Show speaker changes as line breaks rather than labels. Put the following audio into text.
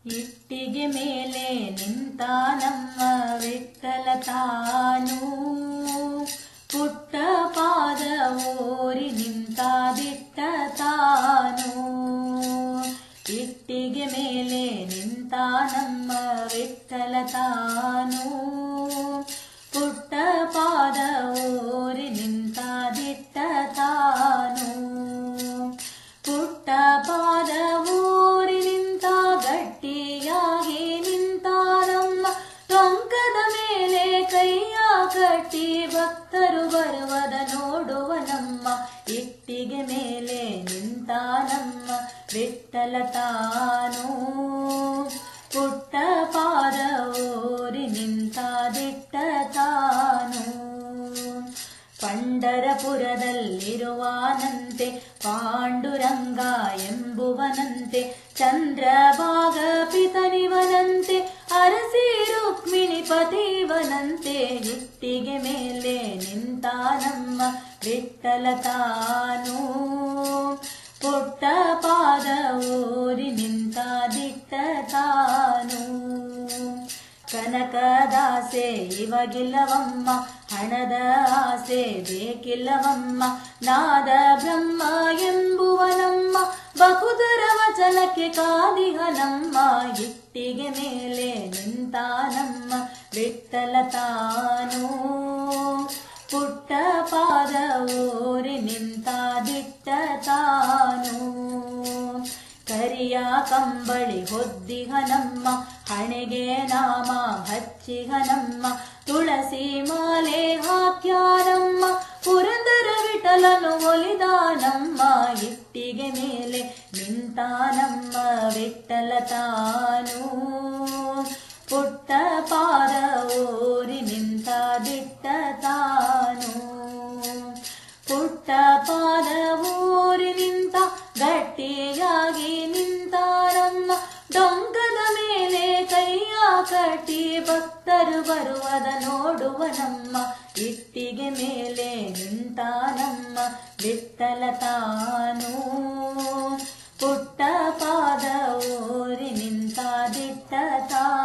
ಇಟ್ಟಿಗೆ ಮೇಲೆ ನಿಂತ ನಮ್ಮ ವಿಠ್ಠಲ ತಾನು, ಪುಟ್ಟ ಪಾದ ಓರಿ ನಿಂತ ದಿಟ್ಟ ತಾನು. ಇಟ್ಟಿಗೆ ಮೇಲೆ ನಿಂತ ನಮ್ಮ ವಿಠ್ಠಲ ತಾನು, ಪುಟ್ಟ ಪಾದ ಓರಿ ನಿಂತ ದಿಟ್ಟ ತಾನು. ಪುಟ್ಟ ಪಾದ ಓರಿ ನಿಂತ ಗಟ್ಟಿಯಾಗಿ ನಿಂತ ನಮ್ಮ ಟೊಂಕದ ಮೇಲೆ ಕೈಯ ಕಟ್ಟಿ ಭಕ್ತರು ಬರುವದ ನೋಡುವ ನಮ್ಮ ಇಟ್ಟಿಗೆ ಮೇಲೆ ನಿಂತ ನಮ್ಮ ವಿಠ್ಠಲ ತಾನು, ಪುಟ್ಟ ಪಾದ ಓರಿ ನಿಂತ ದಿಟ್ಟ ತಾನು. ಪಂಡರಪುರದಲ್ಲಿರುವಾನಂತೆ ಪಾಂಡುರಂಗ ಎಂಬುವನಂತೆ, ಚಂದ್ರಭಾಗ ಪಿತನಿವನಂತೆ ಅರಸಿ ರುಕ್ಮಿಣಿ ಪತಿವನಂತೆ. ಇಟ್ಟಿಗೆ ಮೇಲೆ ನಿಂತ ನಮ್ಮ ವಿಠ್ಠಲ ತಾನು, ಪುಟ್ಟ ಪಾದ ಓರಿ ನಿಂತ ದಿಟ್ಟ ತಾನು. ಕನಕದಾಸೆ ಇವಗಿಲ್ಲವಮ್ಮ, ಹಣದ ಆಸೆ ಬೇಕಿಲ್ಲವಮ್ಮ, ನಾದ ಬ್ರಹ್ಮ ಎಂಬುವನಮ್ಮ ಬಹುದರ ವಚನಕ್ಕೆ ಕಾದಿಹನಮ್ಮ. ಇಟ್ಟಿಗೆ ಮೇಲೆ ನಿಂತ ನಮ್ಮ ವಿಠ್ಠಲ ತಾನು, ಪುಟ್ಟ ಪಾದ ಓರಿ ನಿಂತ ದಿಟ್ಟ ತಾನು. ಕರಿಯ ಕಂಬಳಿ ಹೊದ್ದಿಹನಮ್ಮ, ಹಣೆಗೆ ನಾಮ ಹಚ್ಚಿಹನಮ್ಮ, ತುಳಸಿ ಮಾಲೆ ಹಾಕ್ಯಾರಮ್ಮ ಪುರಂದರ ವಿಠಲನು ಒಲಿದಾನಮ್ಮ. ಇಟ್ಟಿಗೆ ಮೇಲೆ ನಿಂತ ನಮ್ಮ ವಿಠ್ಠಲ ತಾನು, ಪುಟ್ಟ ಪಾದ ಓರಿ ನಿಂತ ದಿಟ್ಟ ತಾನು. ಪುಟ್ಟ ಪಾದ ಓರಿ ನಿಂತ ಗಟ್ಟಿಯಾಗಿ ನಿಂತಾರಮ್ಮ, ಡೊಂಕದ ಮೇಲೆ ಕೈಯ ಕಟ್ಟಿ ಭಕ್ತರು ಬರುವದ ನೋಡುವ ನಮ್ಮ ಇಟ್ಟಿಗೆ ಮೇಲೆ ನಿಂತ ನಮ್ಮ ವಿಠ್ಠಲ ತಾನು, ಪುಟ್ಟ ಪಾದ ಓರಿ ನಿಂತ ದಿಟ್ಟ ತಾನು.